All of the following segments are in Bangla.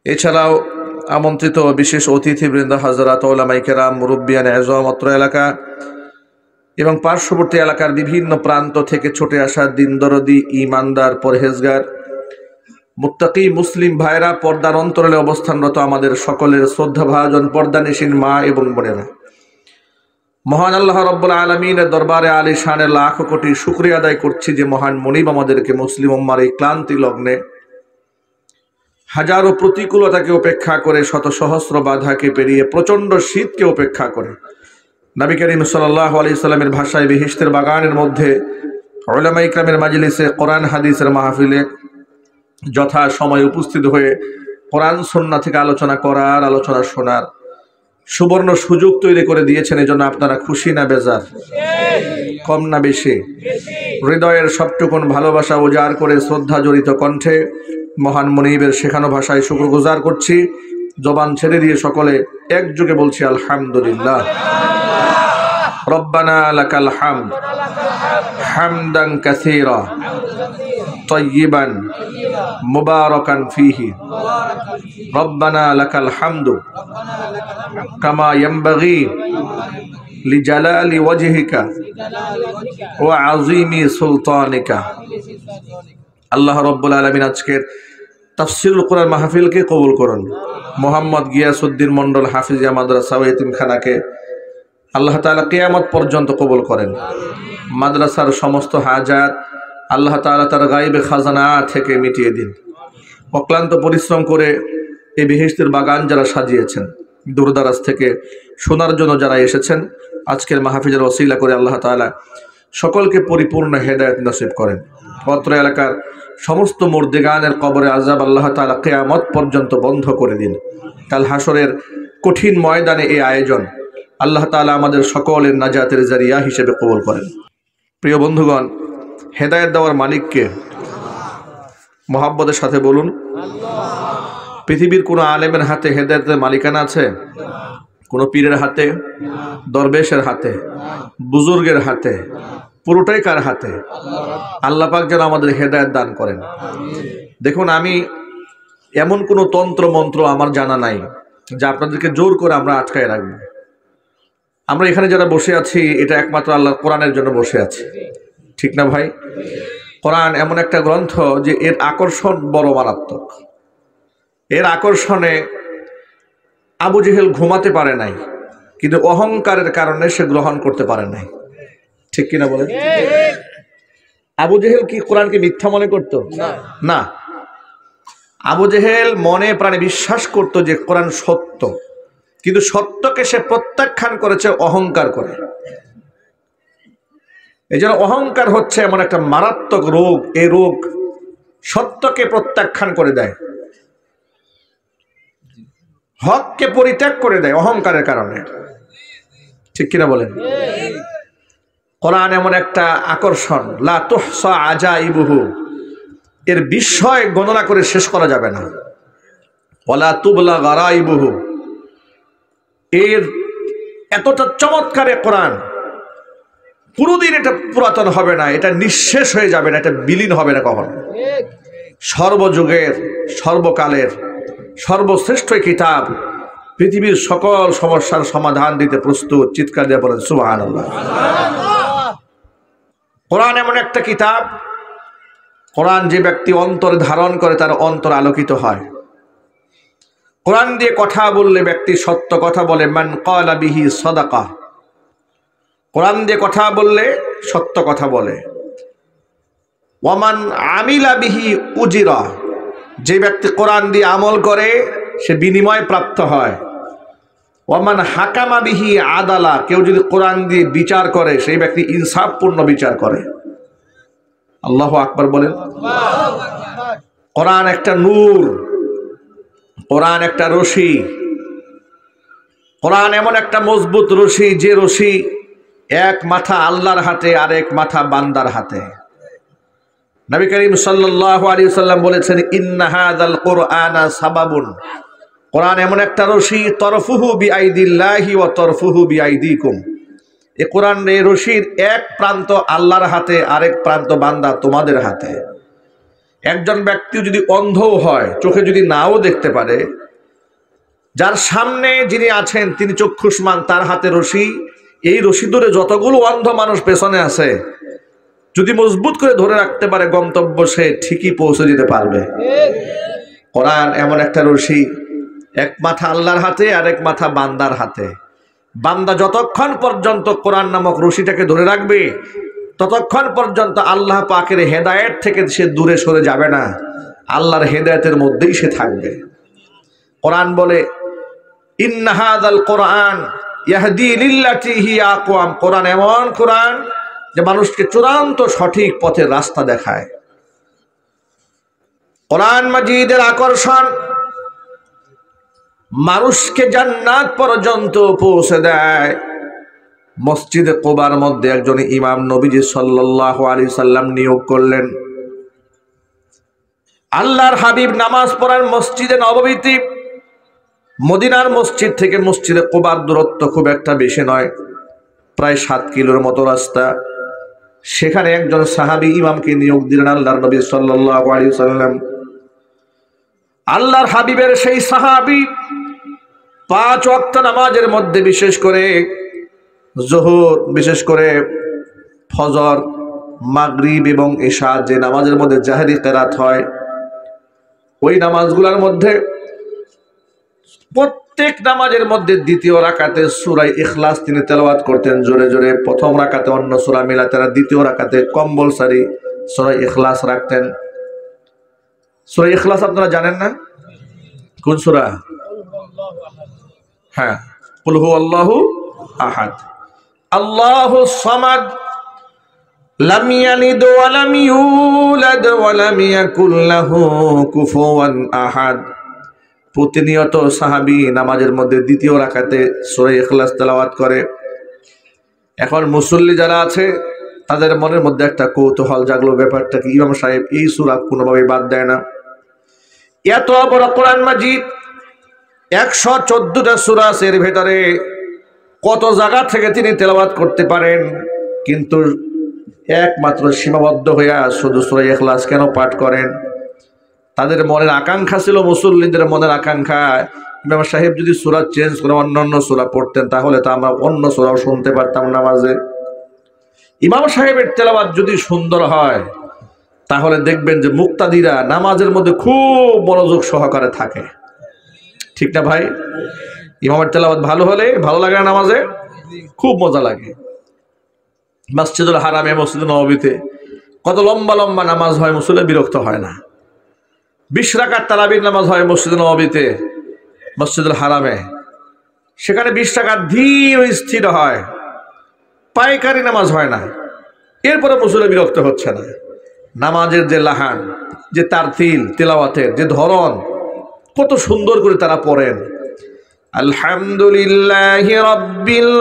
এছাড়াও আমন্ত্রিত বিশেষ অতিথিবৃন্দ, হযরত উলামায়ে কেরাম, মুরব্বিয়ান আযম, অত্র এলাকা এবং পার্শ্ববর্তী এলাকার বিভিন্ন প্রান্ত থেকে ছুটে আসা দিনদরদি, ঈমানদার, পরহেজগার, মুত্তাকি মুসলিম ভাইরা, পর্দার অন্তরালে অবস্থানরত আমাদের সকলের শ্রদ্ধাভাজন পর্দানিশীন মা এবং বোনেরা, মহান আল্লাহ রাব্বুল আলামিনের দরবারে আলিশানে লাখ কোটি শুকরিয়া আদায় করছি যে মহান মনিব আমাদেরকে মুসলিম উম্মার এই ক্লান্তি লগ্নে হাজারো প্রতিকূলতাকে উপেক্ষা করে, শত সহস্র বাধাকে পেরিয়ে, প্রচণ্ড শীতকে উপেক্ষা করে নবী করিম সাল্লাল্লাহু আলাইহি সাল্লামের ভাষায় বেহেশতের বাগানের মধ্যে উলামায়ে ইকরামের মাজলিসে, কোরআন হাদিসের মাহফিলে যথা সময় উপস্থিত হয়ে কোরআন সুন্নাহ থেকে আলোচনা করার, আলোচনা শোনার সুবর্ণ সুযোগ তৈরি করে দিয়েছেন। এজন্য আপনারা খুশি না বেজার? কম না বেশি? হৃদয়ের সবটুকুন ভালোবাসা উজাড় করে শ্রদ্ধা জড়িত কণ্ঠে মহান মনিবের শেখানো ভাষায় শুকরগুজার করছি। জবান ছেড়ে দিয়ে সকলে একযোগে বলছি আলহামদুলিল্লাহ। রব্বানা লাকাল হামদ হামদান কাসীরা তাইয়িবান মুবারাকান ফীহি। রব্বানা লাকাল হামদু কামা ইয়ানবাগী লিজালালি ওয়াজহিকা ওয়া আযীমি সুলতানিকা। আল্লাহ রাব্বুল আলামিন আজকের তাফসীরুল কোরআন মাহফিলকে কবুল করুন। মোহাম্মদ গিয়াসউদ্দিন মন্ডল হাফিজিয়া মাদ্রাসা ও এতিমখানাকে আল্লাহ তাআলা কিয়ামত পর্যন্ত কবুল করেন। মাদ্রাসার সমস্ত হাজাত আল্লাহ তাআলা তার গায়বে খাজানা থেকে মিটিয়ে দিন। অক্লান্ত পরিশ্রম করে এই বেহেশতের বাগান যারা সাজিয়েছেন, দূরদারাজ থেকে শোনার জন্য যারা এসেছেন, আজকের মাহফিলের ওসিলা করে আল্লাহ তাআলা সকলকে পরিপূর্ণ হেদায়েত নসিব করেন। অত্র এলাকার সমস্ত মুর্দেগানের কবরে আযাব আল্লাহ তাআলা কিয়ামত পর্যন্ত বন্ধ করে দিন। কাল হাসরের কঠিন ময়দানে এই আয়োজন আল্লাহ তাআলা আমাদের সকলের নাজাতের জারিয়া হিসেবে কবুল করেন। প্রিয় বন্ধুগণ, হেদায়েত দেওয়ার মালিককে মহব্বতের সাথে বলুন আল্লাহ। পৃথিবীর কোনো আলেমের হাতে হেদায়েতের মালিকানা আছে? কোনো পীরের হাতে, দরবেশের হাতে, বুজুর্গের হাতে? পুরোটাই কার হাতে? আল্লাহ পাক যেন আমাদের হেদায়েত দান করেন। দেখুন, আমি এমন কোনো তন্ত্র মন্ত্র আমার জানা নাই যা আপনাদেরকে জোর করে আমরা আটকায় রাখবো। আমরা এখানে যারা বসে আছি, এটা একমাত্র আল্লাহর কোরআনের জন্য বসে আছি, ঠিক না ভাই? কোরআন এমন একটা গ্রন্থ যে এর আকর্ষণ বড় মারাত্মক। এর আকর্ষণে আবু জেহেল ঘুমাতে পারে নাই, কিন্তু অহংকারের কারণে সে গ্রহণ করতে পারে নাই, ঠিক কিনা বলেন? আবু জেহেল কি কোরআনকে মিথ্যা মনে করত? না। আবু জেহেল মনে প্রাণে বিশ্বাস করত যে কোরআন সত্য, কিন্তু সত্যকে সে প্রত্যাখ্যান করেছে অহংকার করে। এই জন্য অহংকার হচ্ছে এমন একটা মারাত্মক রোগ। এই রোগ সত্যকে প্রত্যাখ্যান করে দেয়, হককে পরিত্যাগ করে দেয় অহংকারের কারণে, ঠিক কিনা বলেন? কোরআন এমন একটা আকর্ষণ, লা তুহসা আজাইবুহু, এর বিস্ময় গণনা করে শেষ করা যাবে না। ওয়ালা তুবলা গারাইবুহু, এর এতটা চমৎকার কোরআন, পুরোদিন এটা পুরাতন হবে না, এটা নিঃশেষ হয়ে যাবে না, এটা বিলীন হবে না কখনো। সর্বযুগের, সর্বকালের সর্বশ্রেষ্ঠ কিতাব, পৃথিবীর সকল সমস্যার সমাধান দিতে প্রস্তুত। চিৎকার দিয়ে বলেন সুবহানাল্লাহ। কোরআন এমন একটা কিতাব, কোরআন যে ব্যক্তি অন্তরে ধারণ করে তার অন্তর আলোকিত হয়। কোরআন দিয়ে কথা বললে ব্যক্তি সত্য কথা বলে, মান ক্বালা বিহি সাদাকা, কোরআন দিয়ে কথা বললে সত্য কথা বলে। ওয়ামান আমিলা বিহি উজিরা, যে ব্যক্তি কোরআন দিয়ে আমল করে সে বিনিময় প্রাপ্ত হয়। ওয়ামান হাকামা বিহি আদালা, কেউ যদি কোরআন দিয়ে বিচার করে সেই ব্যক্তি ইনসাফপূর্ণ বিচার করে। আল্লাহু আকবার বলেন। কোরআন একটা নূর, কোরআন একটা রশি, কোরআন এমন একটা মজবুত রশি যে রশি এক মাথা আল্লাহর হাতে আর এক মাথা বান্দার হাতে। নবী করিম সাল্লাল্লাহু আলাইহি ওয়াসাল্লাম বলেছেন, ইন্না হাযাল কুরআনা সাবাবুন, কোরআন এমন একটা রশি, তরফুহু বিআইদিল্লাহি ওয়া তরফুহু বিআইদিকুম, এই কোরআন এই রশির এক প্রান্ত আল্লাহর হাতে, আরেক প্রান্ত বান্দা তোমাদের হাতে। একজন ব্যক্তি যদি অন্ধও হয়, চোখে যদি নাও দেখতে পারে, যার সামনে যিনি আছেন তিনি চক্ষুষ্মান, তার হাতে রশি, এই রশি ধরে যতগুলো অন্ধ মানুষ পেছনে আছে যদি মজবুত করে ধরে রাখতে পারে গন্তব্য সে ঠিকই পৌঁছে যেতে পারবে। কোরআন এমন একটা রশি, এক মাথা আল্লাহর হাতে আর এক মাথা বান্দার হাতে। বান্দা যতক্ষণ পর্যন্ত কোরআন নামক রশিটাকে ধরে রাখবে ততক্ষণ পর্যন্ত আল্লাহ পাকের হেদায়েত থেকে সে দূরে সরে যাবে না, আল্লাহর হেদায়েতের মধ্যেই সে থাকবে। কোরআন বলে ইন্না হাযাল কোরআন ইয়াহদি লিল্লাতি হিয়া আকওয়াম। কোরআন এমন কোরআন যে মানুষকে চূড়ান্ত সঠিক পথের রাস্তা দেখায়। কোরআন মাজিদের আকর্ষণ মানুষকে জান্নাত পর্যন্ত পৌঁছে দেয়। মসজিদে কুবার মধ্যে একজন ইমাম নবীজি সাল্লাল্লাহু আলাইহি সাল্লাম নিয়োগ করলেন। আল্লাহর হাবিব নামাজ পড়ার মসজিদে নববীতে, মদিনার মসজিদ থেকে মসজিদে কুবার দূরত্ব খুব একটা বেশি নয়, প্রায় 7 কিলোর মতো রাস্তা। সেখানে একজন সাহাবী ইমামকে নিয়োগ দিলেন আল্লাহর নবী সাল্লাল্লাহু আলাইহি সাল্লাম। আল্লাহর হাবিবের সেই সাহাবী 5 ওয়াক্ত নামাজের মধ্যে বিশেষ করে যোহর, বিশেষ করে ফজর, মাগরিব এবং ইশা, যে নামাজের মধ্যে জাহরি কিরাত হয়, ওই নামাজগুলোর মধ্যে প্রত্যেক নামাজের মধ্যে দ্বিতীয় রাকাতে সূরা ইখলাস তিনি তেলাওয়াত করতেন জোরে জোরে। প্রথম রাকাতে অন্য সূরা মিলাতেন, দ্বিতীয় রাকাতে কম্পালসারি সূরা ইখলাস রাখতেন। সূরা ইখলাস আপনারা জানেন না? কোন সূরা? হ্যাঁ, কুল হুয়াল্লাহু আহাদ, আল্লাহুস সামাদ, লাম ইয়ালিদ ওয়া লাম ইউলাদ ওয়া লাম ইয়াকুল লাহু কুফুয়ান আহাদ। প্রতিনিয়ত সাহাবী নামাজের মধ্যে দ্বিতীয় রাকাতে সূরা ইখলাস তেলাওয়াত করে। এখন মুসল্লি যারা আছে তাদের মনের মধ্যে একটা কৌতূহল জাগলো, ব্যাপারটা কি? ইমাম সাহেব এই সূরা কোনোভাবেই বাদ দেয় না। এত বড় কোরআন মাজিদ, 114টা সূরা আছে, এর ভেতরে কত জায়গা থেকে তিনি তেলাওয়াত করতে পারেন, কিন্তু একমাত্র সীমাবদ্ধ হইয়া শুধু সূরা ইখলাস কেন পাঠ করেন? তাদের মনের আকাঙ্ক্ষা ছিল, মুসল্লিদের মনের আকাঙ্ক্ষা, ইমাম সাহেব যদি সূরা চেঞ্জ করে অন্যান্য সূরা পড়তেন তাহলে তো আমরা অন্য সূরাও শুনতে পারতাম নামাজে। ইমাম সাহেবের তেলাওয়াত যদি সুন্দর হয় তাহলে দেখবেন যে মুক্তাদিরা নামাজের মধ্যে খুব মনোযোগ সহকারে থাকে। ঠিক না ভাই? ইমামের তেলাওয়াত ভালো হলে ভালো লাগে না নামাজে? খুব মজা লাগে। মসজিদুল হারামে, মসজিদুল নববীতে কত লম্বা লম্বা নামাজ হয়, মুসল্লি বিরক্ত হয় না। 20 রাকাত তারাবির নামাজ হয় মসজিদুল নববীতে, মসজিদুল হারামে, সেখানে 20 রাকাত ধীর স্থির হয়, পায়কারি নামাজ হয় না। এরপরে মুসল্লি বিরক্ত হচ্ছে না। নামাজের যে লাহান, যে তারতিল, তেলাওয়াতের যে ধরন, কত সুন্দর করে তারা পড়েন। আলহামদুলিল্লাহি রাব্বিল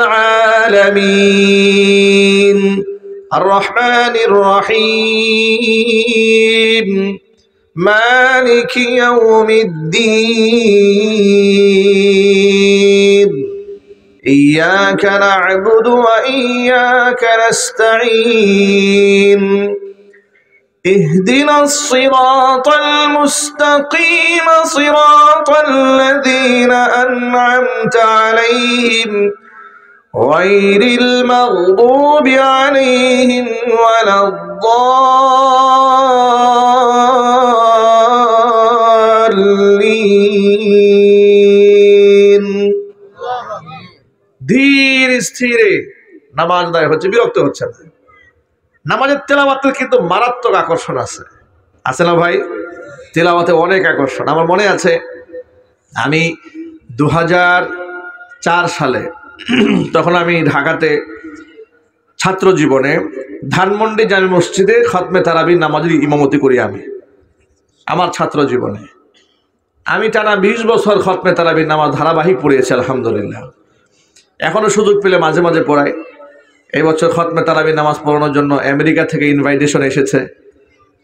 আলামিন আর রহমানির রহিম মালিকি ইয়াউমিদ্দিন ইয়্যাকা না'বুদু ওয়া ইয়্যাকা নাস্তাঈন اهدنا الصراط المستقيم صراط الذين أنعمت عليهم غير المغضوب عليهم ولا الضالين। ধীর স্থিরে নামাজ আদায় হচ্ছে, বিরক্ত হচ্ছে না। নামাজের তেলাওয়াতের কিন্তু মারাত্মক আকর্ষণ আছে, আছে না ভাই? তেলাওয়াতে অনেক আকর্ষণ। আমার মনে আছে আমি 2004 সালে, তখন আমি ঢাকাতে ছাত্র জীবনে ধানমন্ডি জামে মসজিদে খতমে তারাবির নামাজের ইমামতি করি। আমি আমার ছাত্র জীবনে আমি টানা 20 বছর খতমে তারাবির নামাজ ধারাবাহিক পড়িয়েছি আলহামদুলিল্লাহ। এখনো সুযোগ পেলে মাঝে মাঝে পড়াই। এই বছর খতমে তারাবির নামাজ পড়ানোর জন্য আমেরিকা থেকে ইনভাইটেশন এসেছে।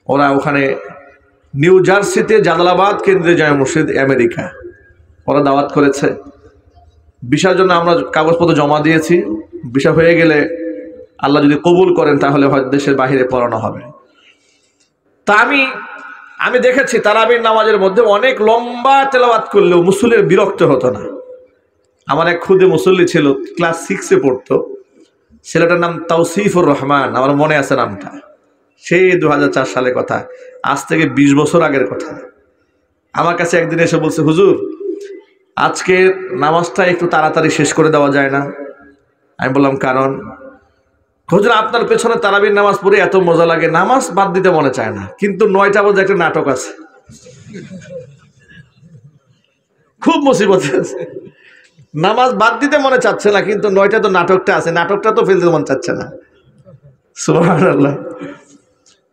ওরা ওখানে নিউ জার্সিতে জালালাবাদ কেন্দ্রীয় জামে মসজিদ আমেরিকা, ওরা দাওয়াত করেছে। ভিসার জন্য আমরা কাগজপত্র জমা দিয়েছি। ভিসা হয়ে গেলে আল্লাহ যদি কবুল করেন তাহলে হয়তো দেশের বাহিরে পড়ানো হবে। তা আমি আমি দেখেছি তারাবির নামাজের মধ্যে অনেক লম্বা তেলাওয়াত করলেও মুসল্লির বিরক্ত হতো না। আমার এক খুদে মুসল্লি ছিল, ক্লাস 6-এ পড়তো, ছেলেটার নাম তাওসিফুর রহমান, আমার মনে আছে নামটা। সেই 2004 সালের কথা, আজ থেকে 20 বছর আগের কথা। আমার কাছে একদিন এসে বলছে, হুজুর আজকে নামাজটা একটু তাড়াতাড়ি শেষ করে দেওয়া যায় না? আমি বললাম কারণ? হুজুর আপনার পেছনে তারাবির নামাজ পড়ে এত মজা লাগে, নামাজ বাদ দিতে মনে চায় না, কিন্তু 9টা বাজে একটা নাটক আছে, খুব মুসিবত আছে। নামাজ বাদ দিতে মনে চাচ্ছে না, কিন্তু 9টা তো নাটকটা আছে, নাটকটা তো ফেলতে মনে চাচ্ছে না। সুবহানাল্লাহ।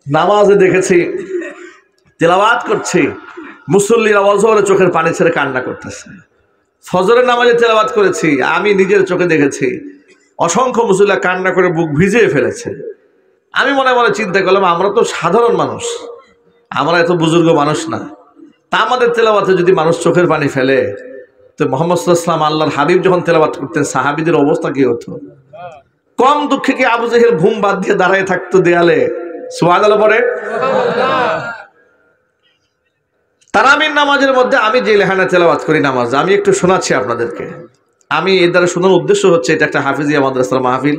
নামাজে দেখেছি তেলাওয়াত করছি, মুসল্লিরা অজরে চোখের পানি ছেড়ে কান্না করতেছে। ফজরের নামাজে তেলাওয়াত করেছি, আমি নিজের চোখে দেখেছি অসংখ্য মুসল্লিরা কান্না করে বুক ভিজিয়ে ফেলেছে। আমি মনে মনে চিন্তা করলাম, আমরা তো সাধারণ মানুষ, আমরা এত বুজুর্গ মানুষ না, তা আমাদের তেলাওয়াতে যদি মানুষ চোখের পানি ফেলে, তো মুহাম্মদ সাল্লাল্লাহু আলাইহি ওয়াসাল্লাম আল্লাহর হাবিব যখন তেলাওয়াত করতেন, সাহাবীদের অবস্থা কি হতো? কম দুঃখে কি আবু জেহেল ঘুম বাদ দিয়ে দাঁড়ায় থাকতো দেয়ালে? সুবহানাল্লাহ পড়ে। তারাবির নামাজের মধ্যে আমি যে লেহানা তেলাওয়াত করি নামাজ, আমি একটু শোনাচ্ছি আপনাদেরকে। আমি এর দ্বারা শোনার উদ্দেশ্য হচ্ছে, এটা একটা হাফিজিয়া মাদ্রাসার মাহফিল।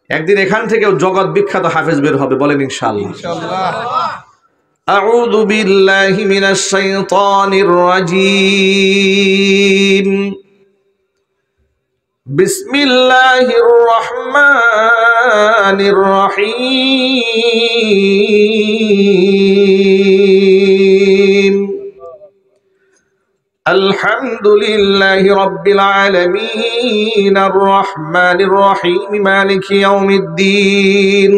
একদিন এখান থেকেও জগৎ বিখ্যাত হাফেজ বের হবে, বলেন ইনশাআল্লাহ। আউযু বিল্লাহি মিনাশ শাইতানির রাজীম। বিসমিল্লাহির রহমানির রহিম। আলহামদুলিল্লাহি রাব্বিল আলামিন আর রহমানির রহিম মালিকি ইয়াউমিদ্দিন।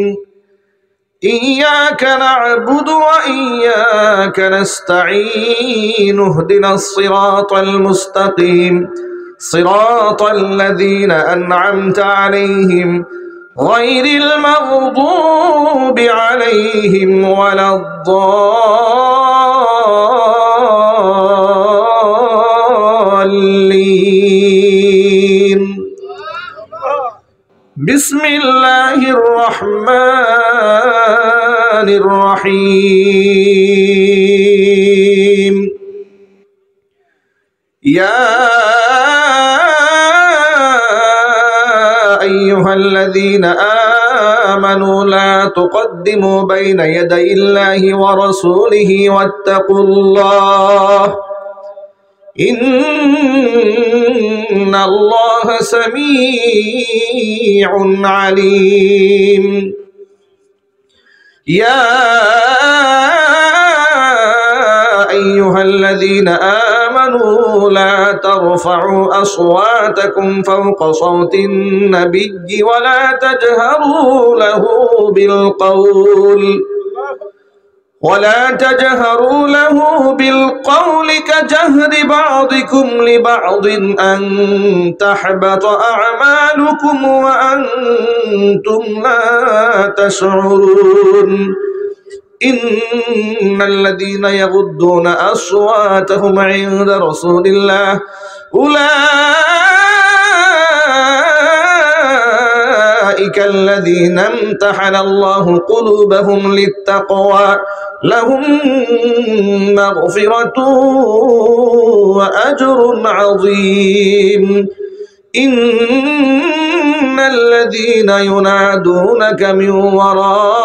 إياك نعبد وإياك نستعين اهدنا الصراط المستقيم صراط الذين أنعمت عليهم غير المغضوب عليهم ولا الضالين. بسم الله الرحمن الرحيم. يا أيها الذين آمنوا لا تقدموا بين يدي الله ورسوله واتقوا الله إن الله سميع عليم. يا أيها الذين آمنوا لا ترفعوا أصواتكم فوق صوت النبي ولا تجهروا له بالقول كجهر بعضكم لبعض أن تحبط أعمالكم وأنتم لا تشعرون. إن الذين يغضون أصواتهم عند رسول الله أولئك الذين امتحن الله قلوبهم للتقوى لهم مغفرة وأجر عظيم. إن الذين ينادونك من وراء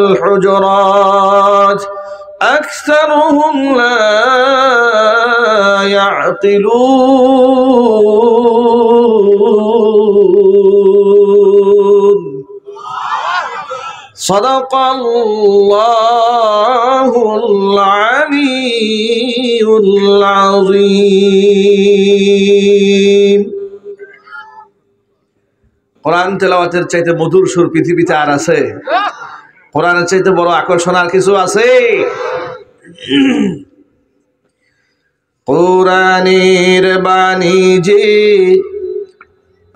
الحجرات أكثرهم لا يعقلون. صدق الله العلي العظيم. কোরআন তেলাওয়াতের চাইতে মধুর সুর পৃথিবীতে আর আছে? কোরআনের চাইতে বড় আকর্ষণ আর কিছু আছে? কোরআনের বাণী যে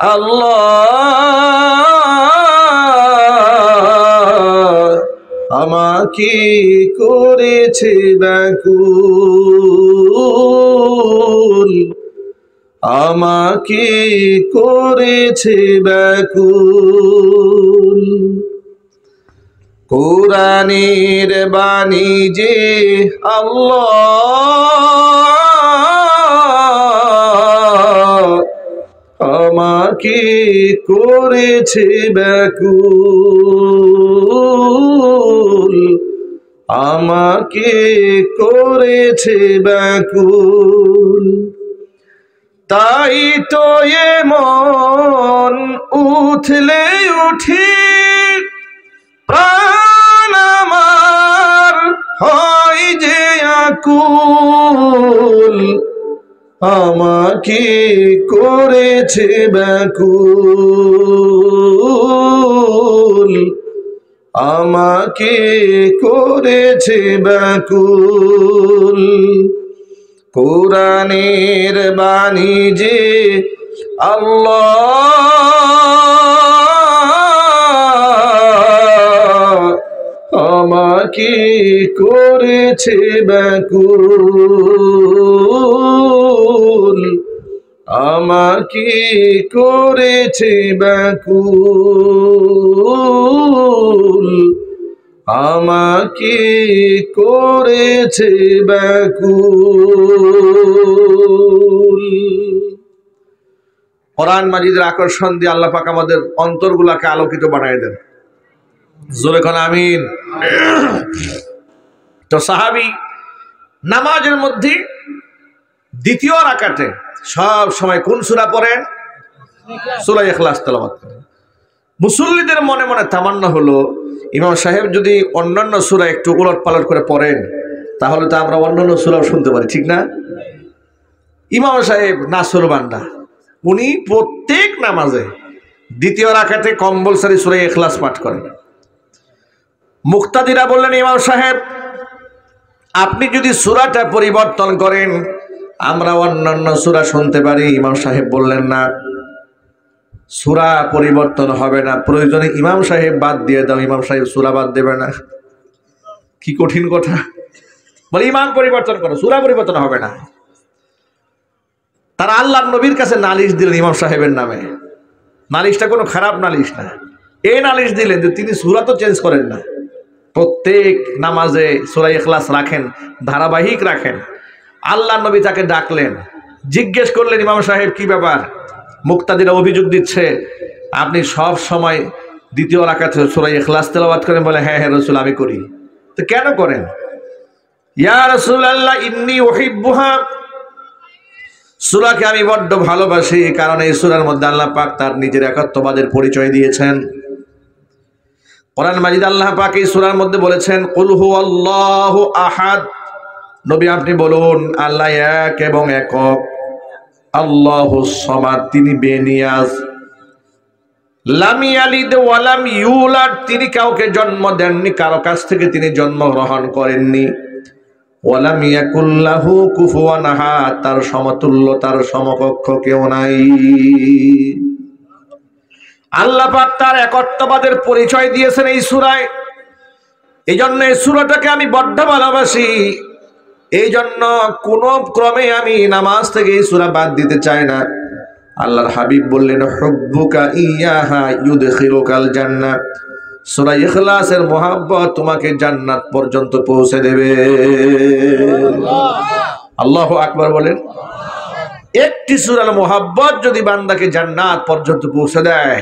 আল্লাহ আমাকে করেছে ব্যাকুল, আমাকে করেছে ব্যাকুল। কুরআনের বাণী যে আল্লাহ আমাকে করেছে ব্যাকুল, আমাকে করেছে ব্যাকুল। তাই তো এমন উঠলে উঠি প্রাণ আমার হয় যে আকুল, আমাকে করেছে ব্যাকুল, আমাকে করেছে ব্যাকুল। কুরআনের বাণী যে আল্লাহ আমাকে করেছে ব্যাকুল, আমাকে করেছে ব্যাকুল, আমাকে করেছে ব্যাকুল। কোরআন মাজিদের আকর্ষণ দিয়ে আল্লাহ পাক আমাদের অন্তরগুলাকে আলোকিত বানায় দেন। জোরে কোন আমিন। তো সাহাবী নামাজের মধ্যে দ্বিতীয় রাকাতে সব সময় কোন সূরা পড়েন? সূরা ইখলাস তেলাওয়াত করেন। মুসল্লিদের মনে মনে তামান্না হলো ইমাম সাহেব যদি অন্যান্য সূরা একটু উলট পালট করে পড়েন তাহলে তো আমরা অন্যান্য সূরাও শুনতে পারি, ঠিক না? ইমাম সাহেব নাসর বান্দা, উনি প্রত্যেক নামাজে দ্বিতীয় রাকাতে কম্পালসরি সূরা ইখলাস পাঠ করেন। মুক্তাদিরা বললেন, ইমাম সাহেব আপনি যদি সূরাটা পরিবর্তন করেন আমরা অন্যান্য সূরা শুনতে পারি। ইমাম সাহেব বললেন, না, সূরা পরিবর্তন হবে না, প্রয়োজনে ইমাম সাহেব বাদ দিয়ে দাও। ইমাম সাহেব সূরা বাদ দেবে না। কি কঠিন কথা! বলে ইমাম পরিবর্তন করো, সূরা পরিবর্তন হবে না। তারা আল্লাহর নবীর কাছে নালিশ দিলেন ইমাম সাহেবের নামে। নালিশটা কোনো খারাপ নালিশ না, এই নালিশ দিলেন যে তিনি সূরা তো চেঞ্জ করেন না, প্রত্যেক নামাজে সূরা ইখলাস রাখেন, ধারাবাহিক রাখেন। আল্লাহর নবী তাকে ডাকলেন, জিজ্ঞেস করলেন, ইমাম সাহেব কি ব্যাপার? মুক্তাদিরা অভিযোগ দিচ্ছে আপনি সব সময় দ্বিতীয় রাকাতে সূরা ইখলাস তেলাওয়াত করেন। বলে, হ্যাঁ হ্যাঁ রাসূল আমি করি। তো কেন করেন? ইয়া রাসূলুল্লাহ ইন্নী উহিব্বুহা, সূরাকে আমি বড্ড ভালোবাসি, কারণ এই সূরার মধ্যে আল্লাহ পাক তার নিজের একাত্মবাদের পরিচয় দিয়েছেন। কোরআন মাজিদ আল্লাহ পাক এই সূরার মধ্যে বলেছেন, কুল হুয়াল্লাহু আহাদ। নবী আপনি বলুন আল্লাহ এক এবং একক, আল্লাহুস সামাদ তিনি বেনিয়াজ, লাম ইয়ালিদ ওয়া লাম ইউলাদ তিনি কাউকে জন্ম দেননি, কারো কাছ থেকে তিনি জন্ম গ্রহণ করেননি, ওয়া লাম ইয়াকুল লাহু কুফুয়ান আহাদ তার সমতুল্য তার সমকক্ষ কেউ নাই। আল্লাহ পাক তার একত্ববাদের পরিচয় দিয়েছেন এই সূরায়। এই জন্য এই সূরাটাকে আমি বড্ড ভালোবাসি, এই জন্য কোন ক্রমে আমি নামাজ থেকে এই সূরা বাদ দিতে চাই না। আল্লাহর হাবিব বললেন, হুব্বুকা ইয়াহা ইউদখিলুকাল জান্নাহ, সূরা ইখলাসের মোহাব্বত তোমাকে জান্নাত পর্যন্ত পৌঁছে দেবে। আল্লাহু আকবার বলেন। একটি সূরার মোহাব্বত যদি বান্দাকে জান্নাত পর্যন্ত পৌঁছে দেয়,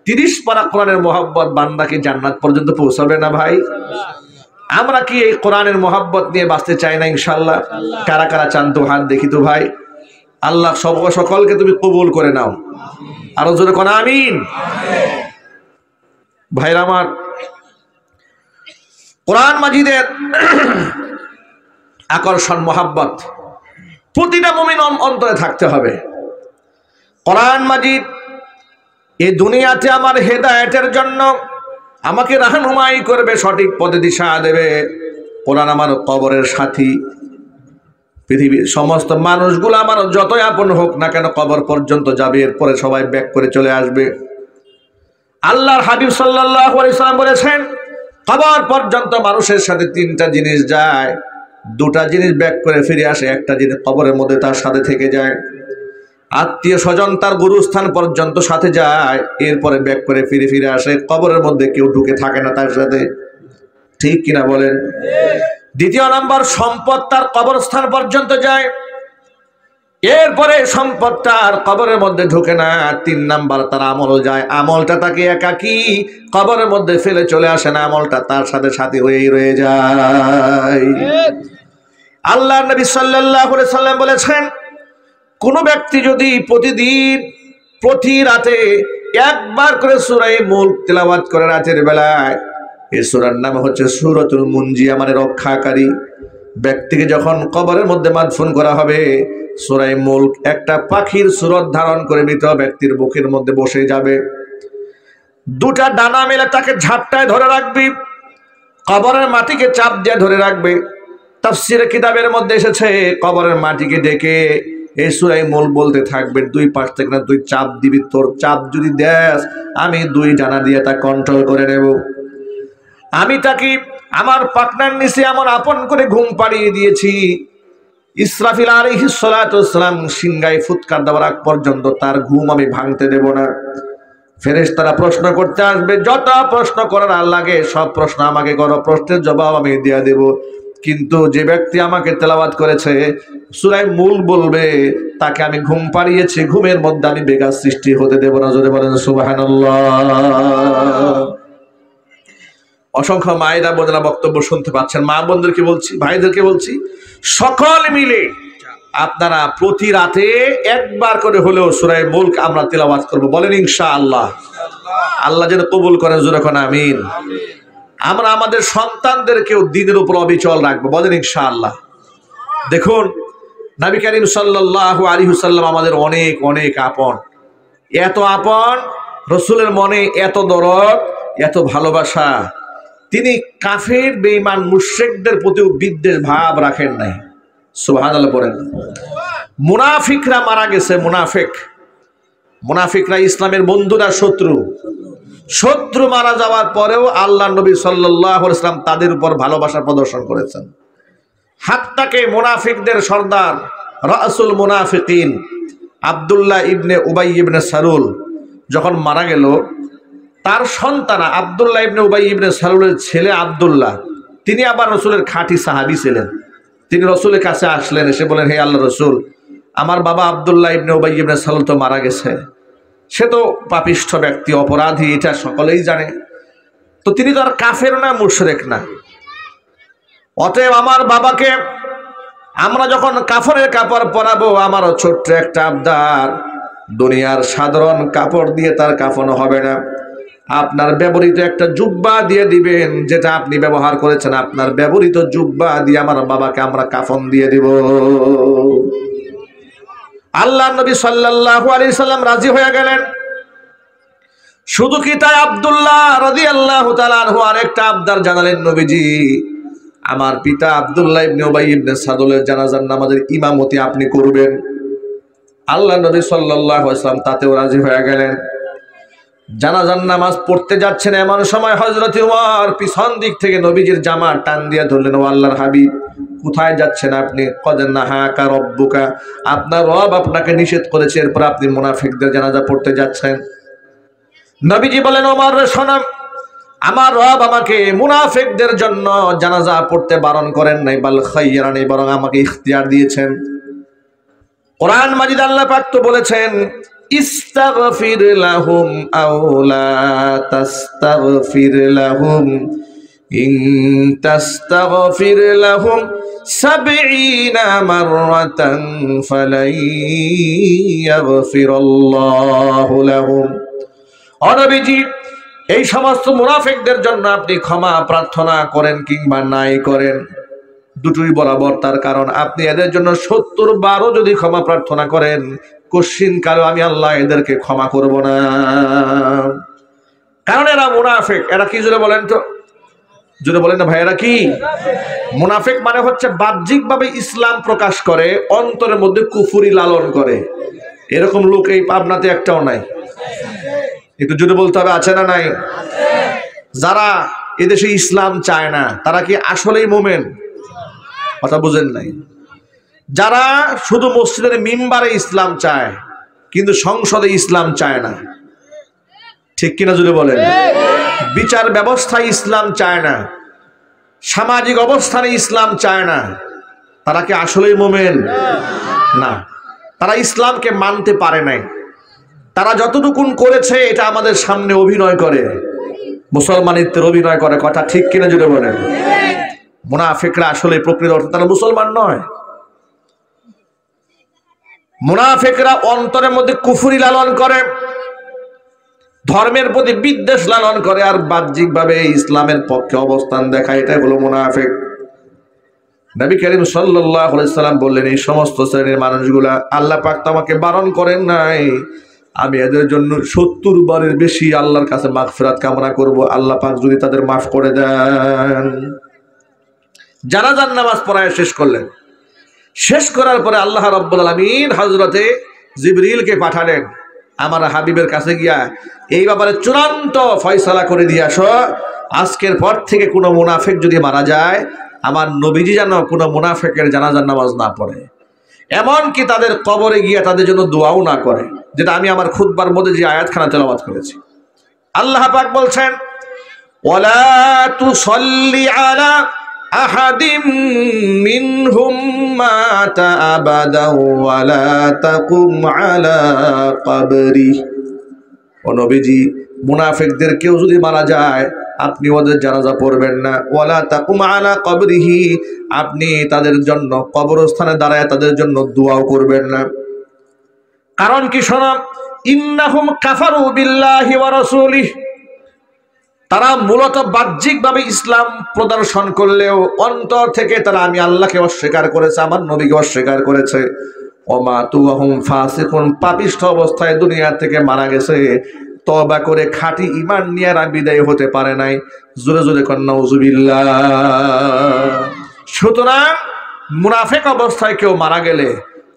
30 পারা কোরআনের মোহাব্বত বান্দাকে জান্নাত পর্যন্ত পৌঁছাবে না ভাই? আমরা কি এই কোরআনের মোহাব্বত নিয়ে বাঁচতে চাই না? ইনশাআল্লাহ। কারা কারা চান তো হাত দেখি তো ভাই। আল্লাহ সকলকে তুমি কবুল করে নাও। আরো জোরে কোন আমিন। ভাইরা আমার, কোরআন মাজিদের আকর্ষণ মোহাব্বত প্রতিটা মুমিন অন্তরে থাকতে হবে। কোরআন মাজিদ এই দুনিয়াতে আমার হেদায়েতের জন্য আমাকে রাহনুমাই করবে, সঠিক পথে দিশা দেবে। কোরআন আমার কবরের সাথী। পৃথিবীর সমস্ত মানুষগুলো আমার যতই আপন হোক না কেন কবর পর্যন্ত যাবে, এরপরে সবাই ব্যাক করে চলে আসবে। আল্লাহর হাবিব সাল্লাল্লাহু আলাইহি সাল্লাম বলেছেন, কবর পর্যন্ত মানুষের সাথে 3টা জিনিস যায়, 2টা জিনিস ব্যাক করে ফিরে আসে, একটা জিনিস কবরের মধ্যে তার সাথে থেকে যায়। আত্মীয় স্বজন তার গুরুস্থান পর্যন্ত সাথে যায়, এরপরে ব্যাক করে ফিরে আসে, কবরের মধ্যে কেউ ঢুকে থাকে না তার সাথে। ঠিক কিনা বলেন? দ্বিতীয় নাম্বার, সম্পদ তার কবরস্থান পর্যন্ত যায়, এরপরে সম্পদটা আর কবরের মধ্যে ঢোকে না। 3 নাম্বার, তার আমল যায়, আমলটা তাকে একাকী কবরের মধ্যে ফেলে চলে আসে না, আমলটা তার সাথে সাথী হয়েই রয়ে যায়। আল্লাহর নবী সাল্লাল্লাহু আলাইহি সাল্লাম বলেছেন, কোন ব্যক্তি যদি প্রতিদিন প্রতি রাতে একবার করে সূরা মুলক তেলাওয়াত করে রাতের বেলায়, এই সূরার নাম হচ্ছে সূরাতুল মুনজিয়া, মানে রক্ষাকারী। ব্যক্তিকে যখন কবরের মধ্যে মাদফুন করা হবে, সূরা মুলক একটা পাখির সূরত ধারণ করে মৃত ব্যক্তির বুকের মধ্যে বসে যাবে, 2টা ডানা মেলে তাকে ঝাপটায় ধরে রাখবে, কবরের মাটিকে চাপ দিয়ে ধরে রাখবে। তাফসীরে কিতাবের মধ্যে এসেছে, কবরের মাটিকে ডেকে এই সূরা মুলক বলতে থাকবে, 2 পাশ থেকে না 2 চাপ দিবি, তোর চাপ যদি দেস আমি 2 ডানা দিয়ে তা কন্ট্রোল করে নেব। আমি তাকে আমার পাকনার নিচে আমার আপন করে ঘুম পাড়িয়ে দিয়েছি। ইসরাফিল আলাইহিস সালাতু ওয়াসসালাম সিংহায় ফুৎকার দেওয়ার আগ পর্যন্ত তার ঘুম আমি ভাঙতে দেব না। ফেরেশতারা প্রশ্ন করতে আসবে, যত প্রশ্ন করার লাগে সব প্রশ্ন আমাকে করো, প্রশ্নের জবাব আমি দিয়ে দেব। কিন্তু যে ব্যক্তি আমাকে তেলাওয়াত করেছে, সূরা মুলক বলবে, তাকে আমি ঘুম পাড়িয়েছি, ঘুমের মধ্যে আমি বেঘাত সৃষ্টি হতে দেব না। জোরে বলেন সুবহানাল্লাহ। অসংখ্য মায়েরা বোনেরা বক্তব্য শুনতে পাচ্ছেন, মা বোনদেরকে বলছি, ভাইদেরকে বলছি, সকল মিলে আপনারা প্রতি রাতে একবার করে হলেও সূরা মুলক আমরা তেলাওয়াত করব। বলেন ইনশাআল্লাহ। আল্লাহ যেন কবুল করেন, জোরে কোন আমিন। আমরা আমাদের সন্তানদেরকেও দ্বীনের উপর অবিচল রাখবো, বলেন ইনশাআল্লাহ। দেখুন, নবী করিম সাল্লাল্লাহু আলাইহি ওয়াসাল্লাম আমাদের অনেক অনেক আপন, এত আপন, রাসূলের মনে এত দরদ, এত ভালোবাসা, তিনি কাফের বেঈমান মুশরিকদের প্রতিও বিদ্বেষ ভাব রাখেন নাই। সুবহানাল্লাহ পড়েন। মুনাফিকরা মারা গেছে, মুনাফিকরা ইসলামের বন্ধুরা শত্রু মারা যাওয়ার পরেও আল্লাহর নবী সাল্লাল্লাহু আলাইহি ওয়াসাল্লাম তাদের উপর ভালোবাসা প্রদর্শন করেছেন। হাত্তাকে মুনাফিকদের সর্দার রাসূল মুনাফিকিন আব্দুল্লাহ ইবনে উবাই ইবনে সালুল যখন মারা গেল, তার সন্তান আব্দুল্লাহ ইবনে উবাই ইবনে সালুলের ছেলে আব্দুল্লাহ, তিনি আবার রাসূলের খাঁটি সাহাবী ছিলেন। তিনি রাসূলের কাছে আসলেন, এসে বলেন, হে আল্লাহর রাসূল, আমার বাবা আব্দুল্লাহ ইবনে উবাই ইবনে সালুল তো মারা গেছে, সে তো পাপিষ্ঠ ব্যক্তি, অপরাধী, এটা সকলেই জানে, তো তিনি তো আর কাফের না, মুশরিক না, অতএব আমার বাবাকে আমরা যখন কাফনের কাপড় পরাবো, আমারও ছোট্ট একটা আবদার, দুনিয়ার সাধারণ কাপড় দিয়ে তার কাফন হবে না, আপনার ব্যবহৃত একটা জুব্বা দিয়ে দিবেন, যেটা আপনি ব্যবহার করেছেন, আপনার ব্যবহৃত জুব্বা দিয়ে আমার বাবাকে আমরা কাফন দিয়ে দিব। আল্লাহর নবী সাল্লাল্লাহু আলাইহি সাল্লাম রাজি হয়ে গেলেন। শুধু কি তাই, আব্দুল্লাহ রাদিয়াল্লাহু তাআলা আনহু আরেকটা আবদার জানালেন, নবীজি, আমার পিতা আব্দুল্লাহ ইবনে উবাই ইবনে সালুলের জানাজার নামাজের ইমামতি আপনি করবেন। আল্লাহর নবী সাল্লাল্লাহু আলাইহি ওয়াসাল্লাম তাতেও রাজি হয়ে গেলেন। জানাজার নামাজ পড়তে যাচ্ছেন, এমন সময় হযরত ওমর পিছন দিক থেকে নবীজির জামা টান দিয়ে ধরলেন, ও আল্লাহর হাবিব, কোথায় যাচ্ছেন আপনি? কদ নাহাকা রব্বুকা, আপনার রব আপনাকে নিষেধ করেছে, এরপর আপনি মুনাফিকদের জানাজা পড়তে যাচ্ছেন। নবীজি বলেন, ওমর শোনো, আমার রব আমাকে মুনাফিকদের জন্য জানাজা পড়তে বারণ করেন নাই, বাল খায়রানি, বরং আমাকে ইখতিয়ার দিয়েছেন। কোরআন মাজিদ আল্লাহ পাক তো বলেছেন, ইস্তাগফির লাহুম আও লা তাস্তাগফির লাহুম ইন তাস্তাগফির লাহুম 70 মাররাতান ফালাই ইয়াগফিরাল্লাহু লাহুম। ও নবীজি, এই সমস্ত মুনাফিকদের জন্য আপনি ক্ষমা প্রার্থনা করেন কিংবা নাই করেন, দুটোই বরাবর, তার কারণ আপনি এদের জন্য 70 বারও যদি ক্ষমা প্রার্থনা করেন, কশিন কালো আমি আল্লাহ এদেরকে ক্ষমা করব না, কারণ এরা মুনাফিক। এরা কি জোরে বলেন তো, জোরে বলেন না ভাই, এরা কি? মুনাফিক মানে হচ্ছে বাহ্যিকভাবে ইসলাম প্রকাশ করে, অন্তরের মধ্যে কুফরি লালন করে। এরকম লোক এই পাবনাতে একটাও নাই। একটু জোরে বলতে হবে, আছে না নাই? যারা এদেশে ইসলাম চায় না, তারা কি আসলেই মুমিন? কথা বুঝেন নাই? যারা শুধু মসজিদের মিম্বারে ইসলাম চায় কিন্তু সংসদে ইসলাম চায় না, ঠিক কিনা জুড়ে বলেন? বিচার ব্যবস্থায় ইসলাম চায় না, সামাজিক অবস্থানে ইসলাম চায় না, তারা কি আসলেই মোমেন? না, তারা ইসলামকে মানতে পারে নাই। তারা যতটুকুন করেছে এটা আমাদের সামনে অভিনয় করে, মুসলমানিত্বের অভিনয় করে। কথা ঠিক কিনা যদি বলেন? মুনাফিকরা আসলে প্রকৃত অর্থে তারা মুসলমান নয়। মুনাফিকরা অন্তরের মধ্যে কুফরি লালন করে, ধর্মের প্রতি বিদ্বেষ লালন করে, আর বাহ্যিকভাবে ইসলামের পক্ষে অবস্থান দেখায়। এটাই হলো মুনাফিক। নবী করিম সাল্লাল্লাহু আলাইহি সাল্লাম বললেন, এই সমস্ত শ্রেণীর মানুষগুলা আল্লাহ পাক তো আমাকে বারণ করেন নাই, আমি এদের জন্য 70 বারের বেশি আল্লাহর কাছে মাগফিরাত কামনা করব, আল্লাহ পাক যদি তাদের মাফ করে দেন। জানাজার নামাজ পড়ায় শেষ করলেন। শেষ করার পরে আল্লাহ রাব্বুল আলামিন হযরতে জিবরিলকে পাঠালেন, আমার হাবিবের কাছে গিয়া এই ব্যাপারে চূড়ান্ত ফয়সালা করে দিয়ে আসো, আজকের পর থেকে কোনো মুনাফিক যদি মারা যায়, আমার নবীজি যেন কোনো মুনাফিকের জানাজার নামাজ না পড়ে, এমনকি তাদের কবরে গিয়া তাদের জন্য দোয়াও না করে, যেটা আমি আমার খুতবার মধ্যে যে আয়াতখানা তেলাওয়াত করেছি। আল্লাহ পাক বলছেন, ওয়ালা তুসাল্লি আলা আহাদিম মিনহুম মাতা আবাদা ওয়ালা তাকুম আলা কবরি। ও নবীজি, মুনাফিকদের কেউ যদি মারা যায় আপনি ওদের জানাজা পড়বেন না, ওয়ালা তাকুম আলা কবরিহি, আপনি তাদের জন্য কবরস্থানে দাঁড়ায় তাদের জন্য দোয়াও করবেন না। কারণ কি শোনো, ইন্নাহুম কাফারু বিল্লাহি ওয়া রাসূলিহি, তারা মূলত বাহ্যিকভাবে ইসলাম প্রদর্শন করলেও অন্তর থেকে তারা আমি আল্লাহকে অস্বীকার করেছে, আমার নবীকে অস্বীকার করেছে। ওমা তুহুম ফাসিকুন, পাপিষ্ঠ অবস্থায় দুনিয়া থেকে মারা গেছে, তওবা করে খাঁটি ঈমান নিয়ে আর বিদায় হতে পারে নাই। জোরে জোরে কন নাউজুবিল্লাহ। সুতরাং মুনাফিক অবস্থায় কেউ মারা গেলে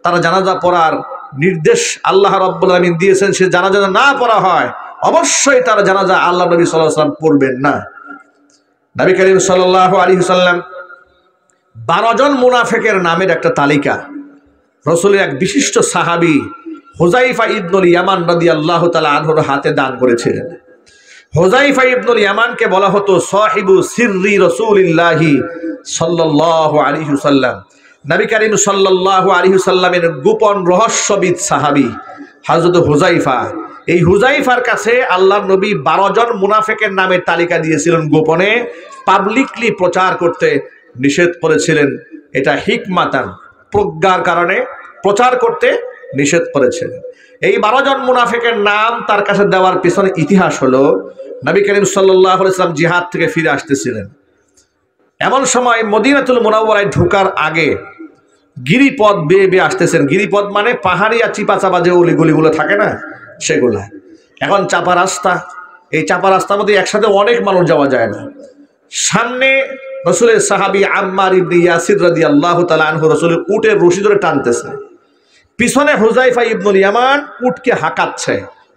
তারা জানাজা পড়ার নির্দেশ আল্লাহ রাব্বুল আলামিন দিয়েছেন, সে জানাজা না পড়া হয় অবশ্যই তার জানাজা আল্লাহ নবী সাল্লাল্লাহু আলাইহি ওয়াসাল্লাম পড়বেন না। নবী করিম সাল্লাল্লাহু আলাইহি ওয়াসাল্লাম 12 জন মুনাফিকের নামের একটা তালিকা রাসূলের এক বিশিষ্ট সাহাবী হুযায়ফা ইবনুল ইয়ামান রাদিয়াল্লাহু তাআলা আনহুর হাতে দান করেছিলেন। হুযায়ফা ইবনুল ইয়ামানকে বলা হতো সাহিবু সিররি রাসূলিল্লাহি সাল্লাল্লাহু আলাইহি ওয়াসাল্লাম। নবী করিম সাল্লাল্লাহু আলাইহি ওয়াসাল্লামের গোপন রহস্যবিদ সাহাবী হযরত হুযায়ফা। এই হুযায়ফার কাছে আল্লাহর নবী 12 জন মুনাফিকের নামের তালিকা দিয়েছিলেন, গোপনে পাবলিকলি প্রচার করতে নিষেধ করেছিলেন। এটা হিকমাতান, প্রজ্ঞার কারণে প্রচার করতে নিষেধ করেছিলেন। এই 12 জন মুনাফিকের নাম তার কাছে দেওয়ার পিছনে ইতিহাস হলো, নবী করিম সাল্লাল্লাহু আলাইহি ওয়াসাল্লাম জিহাদ থেকে ফিরে আসতেছিলেন। এমন সময় মদিনাতুল মুনাওয়ারায় ঢোকার আগে গিরিপথ বেয়ে বেয়ে আসতেছেন। গিরিপথ মানে পাহাড়ি আর চিপা চাপা যে অলিগলিগুলো থাকে না, সেগুলা। এখন চাপা রাস্তা, এই চাপা রাস্তার মধ্যে একসাথে অনেক মানুষ যাওয়া যায় না। সামনে রাসূলের সাহাবী আম্মার ইবনে ইয়াসির রাদিয়াল্লাহু তাআলা আনহু রাসূলের উটের রশি ধরে টানতেছে, পিছনে হুযায়ফা ইবনুল ইয়ামান উটকে হাঁকাচ্ছে।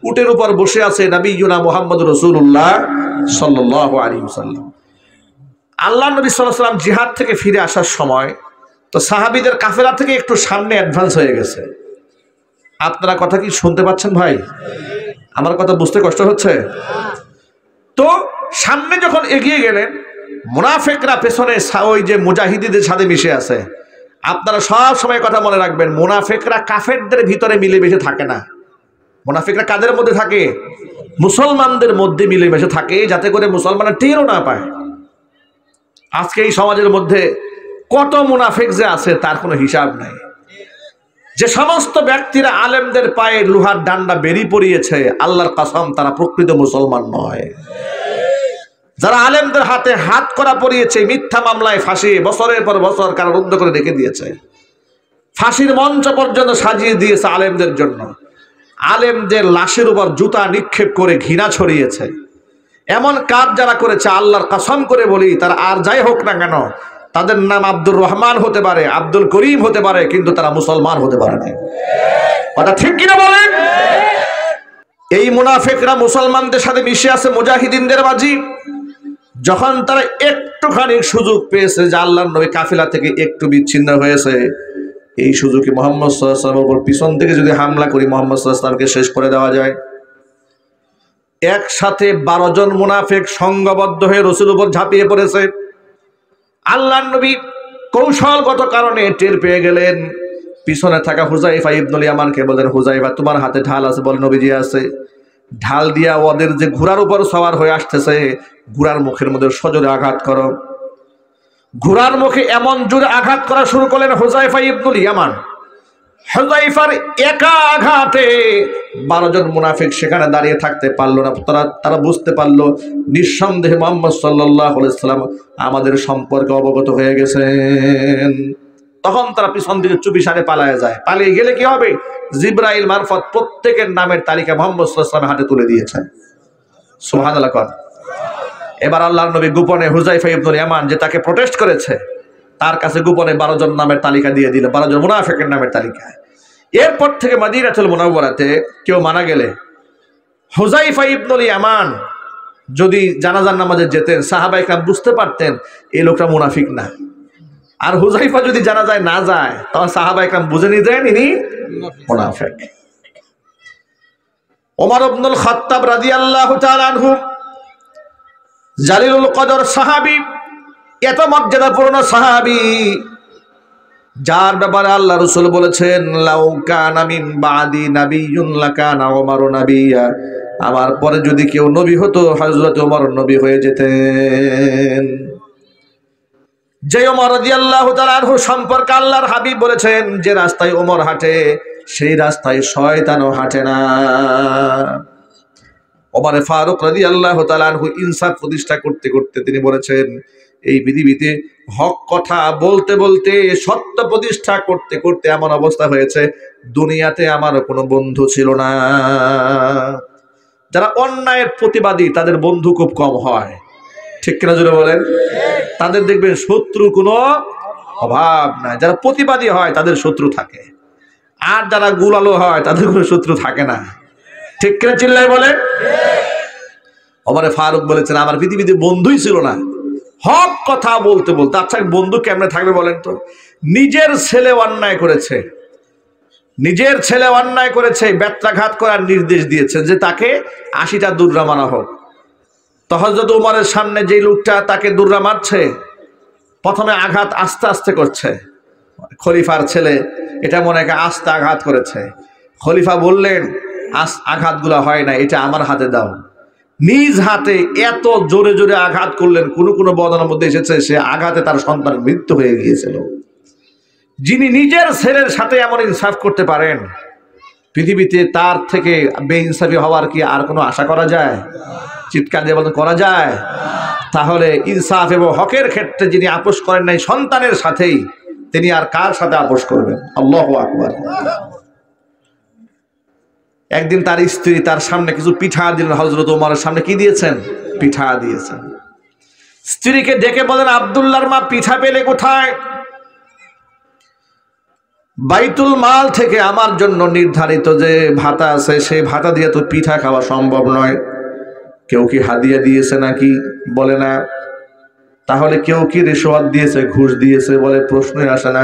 উটের উপর বসে আছে নবিয়ুনা মুহাম্মদ রাসূলুল্লাহ সাল্লাল্লাহু আলাইহি ওয়াসাল্লাম। আল্লাহ নবী সাল্লাল্লাহু আলাইহি ওয়াসাল্লাম জিহাদ থেকে ফিরে আসার সময় তো সাহাবীদের কাফেলা থেকে একটু সামনে অ্যাডভান্স হয়ে গেছে। আপনারা কথা কি শুনতে পাচ্ছেন ভাই? আমার কথা বুঝতে কষ্ট হচ্ছে? তো সামনে যখন এগিয়ে গেলেন, মুনাফিকরা পেছনে ওই যে মুজাহিদদের সাথে মিশে আছে। আপনারা সব সময় কথা মনে রাখবেন, মুনাফিকরা কাফেরদের ভিতরে মিলেমিশে থাকে না। মুনাফিকরা কাদের মধ্যে থাকে? মুসলমানদের মধ্যে মিলেমিশে থাকে, যাতে করে মুসলমানরা টেরও না পায়। আজকে এই সমাজের মধ্যে কত মুনাফিক যে আছে তার কোনো হিসাব নাই। যে সমস্ত ব্যক্তিরা আলেমদের পায়ে লোহার ডান্ডা বেরি পড়িয়েছে, আল্লাহর কসম তারা প্রকৃত মুসলমান নয়। যারা আলেমদের হাতে হাত করা পড়িয়েছে, মিথ্যা মামলায় ফাঁসি বছরের পর বছর কারারুদ্ধ করে রেখে দিয়েছে, ফাঁসির মঞ্চ পর্যন্ত সাজিয়ে দিয়েছে আলেমদের জন্য, আলেমদের লাশের উপর জুতা নিক্ষেপ করে ঘৃণা ছড়িয়েছে, এমন কাজ যারা করেছে আল্লাহর কসম করে বলি, তারা আর যাই হোক না কেন, তাদের নাম আব্দুর রহমান হতে পারে, আব্দুল করিম হতে পারে, কিন্তু তারা মুসলমান হতে পারে না। কথা ঠিক কিনা বলেন? এই মুনাফিকরা মুসলমানদের সাথে মিশে আছে মুজাহিদিনদের মাঝি। যখন তারা একটুখানি সুযোগ পেয়েছে যে আল্লাহর নবী কাফিলা থেকে একটু বিচ্ছিন্ন হয়েছে, এই সুযোগে মুহাম্মদ সাল্লাল্লাহু আলাইহি ওয়াসাল্লামের উপর পিছন থেকে যদি হামলা করি, মুহাম্মদ সাল্লাল্লাহু আলাইহি ওয়াসাল্লামকে শেষ করে দেওয়া যায়। একসাথে 12 জন মুনাফিক সংঘবদ্ধ হয়ে রাসূলের উপর ঝাঁপিয়ে পড়েছে। আল্লাহর নবী কৌশলগত কারণে টের পেয়ে গেলেন। পিছনে থাকা হুযায়ফা ইবনুল ইয়ামানকে বলেন, হুযায়ফা তোমার হাতে ঢাল আছে? বলে নবীজি আছে। ঢাল দিয়া ওদের যে ঘোড়ার উপর সওয়ার হয়ে আসতেছে ঘোড়ার মুখের মধ্যে সজোরে আঘাত করো। ঘোড়ার মুখে এমন জোরে আঘাত করা শুরু করলেন হুযায়ফা ইবনুল ইয়ামান। হুযায়ফার একা আঘাতে 12 জন মুনাফিক সেখানে দাঁড়িয়ে থাকতে পারলো না। তারা বুঝতে পারলো নিঃসন্দেহে মুহাম্মদ সাল্লাল্লাহু আলাইহি ওয়াসাল্লাম আমাদের সম্পর্কে অবগত হয়ে গেছেন। তখন তারা পিছন দিকে চুপিসারে পালায় যায়। পালিয়ে গেলে কি হবে? জিবরাইল মারফত প্রত্যেকের নামের তালিকা মুহাম্মদ সাল্লাল্লাহু আলাইহি ওয়াসাল্লামের হাতে তুলে দিয়েছেন। সুবহানাল্লাহ। এবার আল্লাহর নবী গোপনে হুযায়ফা ইবনুল ইয়ামান যে তাকে প্রোটেস্ট করেছে তার কাছে গোপনে 12 জন নামের তালিকা দিয়ে দিল, 12 জন মুনাফিকের নামের তালিকা। এরপর থেকে মদিনাতুল মুনাওয়ারাতে কেউ মারা গেলে হুযায়ফা ইবনুল ইয়ামান যদি জানাজার নামাজে যেতেন সাহাবায়ে কেরাম বুঝতে পারতেন এই লোকটা মুনাফিক না। আর হুযায়ফা যদি জানাজায় না যায় তখন সাহাবায়ে কেরাম বুঝে নিতেন ইনি মুনাফিক। ওমর ইবনুল খাত্তাব রাদিয়াল্লাহু তাআলা আনহু জালিলুল কদর সাহাবী, এত মর্যাদাপূর্ণ সাহাবী যার ব্যাপারে আল্লাহ রাসূল বলেছেন লাউ কানা মিন বাদি নাবিয়্যুন লাকানা ওমরু নাবিয়্যা, আমার পরে যদি কেউ নবী হতো হযরত ওমর নবী হয়ে যেতেন। যে ওমর রাদিয়াল্লাহু তাআলা আনহু সম্পর্কে আল্লাহর হাবিব বলেছেন যে রাস্তায় ওমর হাঁটে সেই রাস্তায় শয়তানও হাঁটে না। ওমর ফারুক রাদিয়াল্লাহু তাআলা আনহু ইনসাফ প্রতিষ্ঠা করতে করতে তিনি বলেছেন এই পৃথিবীতে হক কথা বলতে বলতে সত্য প্রতিষ্ঠা করতে করতে এমন অবস্থা হয়েছে দুনিয়াতে আমার কোনো বন্ধু ছিল না। যারা অন্যায়ের প্রতিবাদী তাদের বন্ধু খুব কম হয়, ঠিক কিনা জোরে বলেন? তাদের দেখবেন শত্রু কোনো অভাব নাই। যারা প্রতিবাদী হয় তাদের শত্রু থাকে, আর যারা গুলালো হয় তাদের কোনো শত্রু থাকে না, ঠিক কিনা চিল্লায় বলেন? ওমর ফারুক বলেছেন আমার পৃথিবীতে বন্ধুই ছিল না, হক কথা বলতে বলতে। আচ্ছা বন্ধু কেমনে থাকবে বলেন তো? নিজের ছেলে অন্যায় করেছে, নিজের ছেলে অন্যায় করেছে, বেত্রাঘাত করার নির্দেশ দিয়েছে যে তাকে 80টা দুররা মারা হোক। তো হযরত ওমরের সামনে যে লোকটা তাকে দুররা মারছে প্রথমে আঘাত আস্তে আস্তে করছে, খলিফার ছেলে, এটা মনে হয় আস্তে আঘাত করেছে। খলিফা বললেন আঘাতগুলো হয় না, এটা আমার হাতে দাও। নিজ হাতে এত জোরে জোরে আঘাত করলেন, কোন কোন বর্ণনার মধ্যে এসেছে সে আঘাতে তার সন্তানের মৃত্যু হয়ে গিয়েছিল। যিনি নিজের ছেলের সাথে এমন ইনসাফ করতে পারেন পৃথিবীতে তার থেকে বেইনসাফি হওয়ার কি আর কোনো আশা করা যায়? চিৎকার দিয়ে বলতে করা যায়? তাহলে ইনসাফ এবং হকের ক্ষেত্রে যিনি আপোষ করেন নাই সন্তানের সাথেই, তিনি আর কার সাথে আপোষ করবেন? আল্লাহু আকবার। একদিন তার স্ত্রী তার সামনে কিছু পিঠা দিলেন, হযরত ওমরের সামনে কি দিয়েছেন? পিঠা দিয়েছেন। স্ত্রীকে ডেকে বলেন আব্দুল্লাহর মা পিঠা পেলে কোথায়? বাইতুল মাল থেকে আমার জন্য নির্ধারিত যে ভাতা আছে সেই ভাতা দিয়ে তো পিঠা খাওয়া সম্ভব নয়। কেউ কি হাদিয়া দিয়েছে নাকি? বলে না। তাহলে কেউ কি রিশওয়াত দিয়েছে, ঘুষ দিয়েছে? বলে প্রশ্নই আসে না।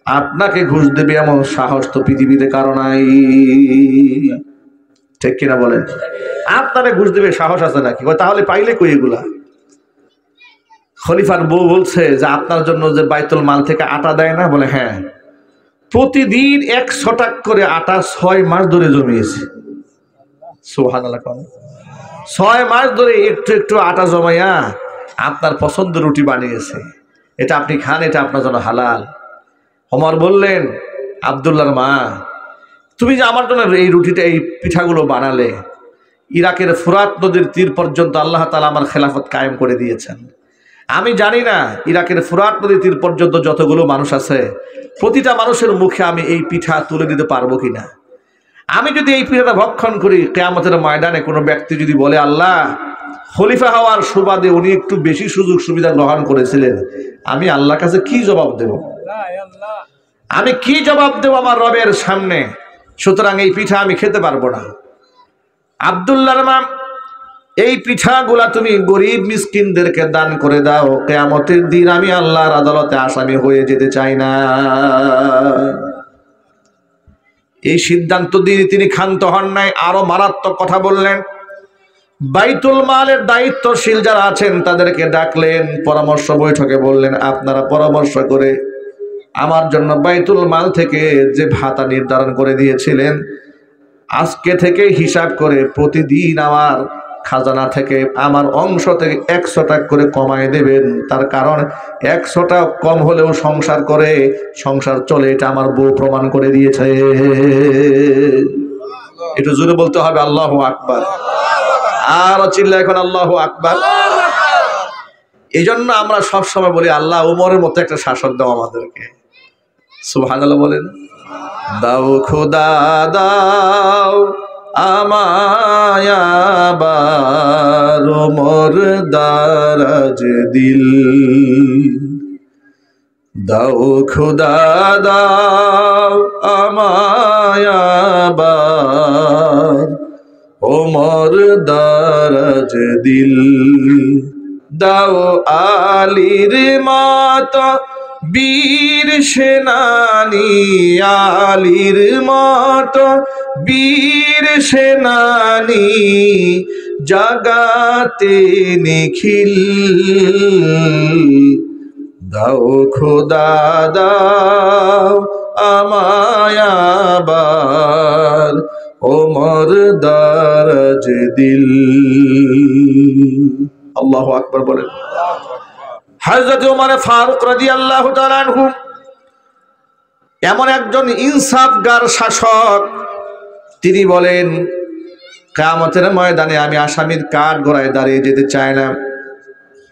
আপনাকে ঘুষ দেবে এমন সাহস তো পৃথিবীতে কারো নাই, ঠিক কিনা বলেন? আপনারে ঘুষ দেবে সাহস আছে নাকি? তাহলে পাইলে কই এগুলা? খলিফার বউ বলছে যে আপনার জন্য যে বাইতুল মাল থেকে আটা দেয় না? বলে হ্যাঁ, প্রতিদিন 100 টাকা করে আটা 6 মাস ধরে জমিয়েছে। সুবহানাল্লাহ। 6 মাস ধরে একটু একটু আটা জমাইয়া আপনার পছন্দ রুটি বানিয়েছে, এটা আপনি খান, এটা আপনার জন্য হালাল। ওমর বললেন আব্দুল্লাহর মা তুমি যে আমার জন্য এই রুটিটা এই পিঠাগুলো বানালে, ইরাকের ফুরাত নদীর তীর পর্যন্ত আল্লাহ তাআলা আমার খেলাফত কায়েম করে দিয়েছেন। আমি জানি না ইরাকের ফুরাত নদীর তীর পর্যন্ত যতগুলো মানুষ আছে প্রতিটা মানুষের মুখে আমি এই পিঠা তুলে দিতে পারবো কিনা। আমি যদি এই পিঠাটা ভক্ষণ করি কিয়ামতের ময়দানে কোনো ব্যক্তি যদি বলে আল্লাহ খলিফা হওয়ার সুবাদে উনি একটু বেশি সুযোগ সুবিধা গ্রহণ করেছিলেন, আমি আল্লাহর কাছে কি জবাব দেব? আমি কি জবাব দেব আমার রবের সামনে? সুতরাং এই পিঠা আমি খেতে পারবো না। আব্দুল্লাহর মা এই পিঠাগুলা তুমি গরিব মিসকিনদেরকে দান করে দাও, কিয়ামতের দিন আমি আল্লাহর আদালতে আসামি হয়ে যেতে চাই না। এই সিদ্ধান্ত দিয়ে তিনি ক্ষান্ত হন নাই, আরো মারাত্মক কথা বললেন। বাইতুল মালের দায়িত্বশীল যারা আছেন তাদেরকে ডাকলেন, পরামর্শ বৈঠকে বললেন, আপনারা পরামর্শ করে আমার জন্য বাইতুল মাল থেকে যে ভাতা নির্ধারণ করে দিয়েছিলেন, আজকে থেকে হিসাব করে প্রতিদিন আমার খাজানা থেকে আমার অংশ থেকে 100 টাকা করে কমায় দেবেন। তার কারণ 100 টাকা কম হলেও সংসার করে, সংসার চলে, এটা আমার বউ প্রমাণ করে দিয়েছে। একটু জোরে বলতে হবে আল্লাহু আকবার। আর চিল্লা এখন আল্লাহু আকবার। এই জন্য আমরা সবসময় বলি, আল্লাহ উমরের মতো একটা শাসক দাও আমাদেরকে। সুবহানাল্লাহ বলেন। দাও খোদা দাও আমায় আবার ওমর দারাজ দিল, দাও খোদা দাও আমায় আবার ওমর দারাজ দিল, দাও আলীর মাতা বীর সেনানী, আলীর মতো বীর সেনানী জাগাতে নিখিল, দাও খোদা দাও আমায় আবার ওমর দারাজ দিল। আল্লাহু আকবার বলেন। হযরত ওমর ফারুক রাদিয়াল্লাহু তাআলা আনহু এমন একজন ইনসাফগার শাসক, তিনি বলেন, কিয়ামতের ময়দানে আমি আসামির কাঠ গড়ায় দাঁড়িয়ে যেতে চাই না।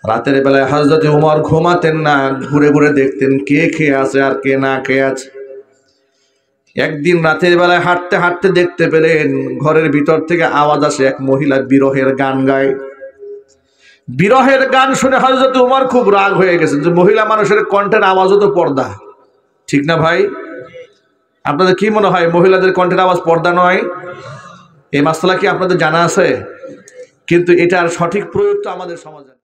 রাতের বেলায় হযরত ওমর ঘুমাতেন না, ঘুরে ঘুরে দেখতেন কে খেয়ে আছে আর কে না খেয়ে আছে। একদিন রাতের বেলায় হাঁটতে হাঁটতে দেখতে পেলেন ঘরের ভিতর থেকে আওয়াজ আসে, এক মহিলা বিরহের গান গায়। বিরহের গান শুনে হযরত ওমর খুব রাগ হয়ে গেছেন যে মহিলা মানুষের কণ্ঠের আওয়াজও তো পর্দা, ঠিক না ভাই? আপনাদের কি মনে হয় মহিলাদের কণ্ঠের আওয়াজ পর্দা নয়? এই মাসলা কি আপনাদের জানা আছে? কিন্তু এটার সঠিক প্রয়োগ তো আমাদের সমাজে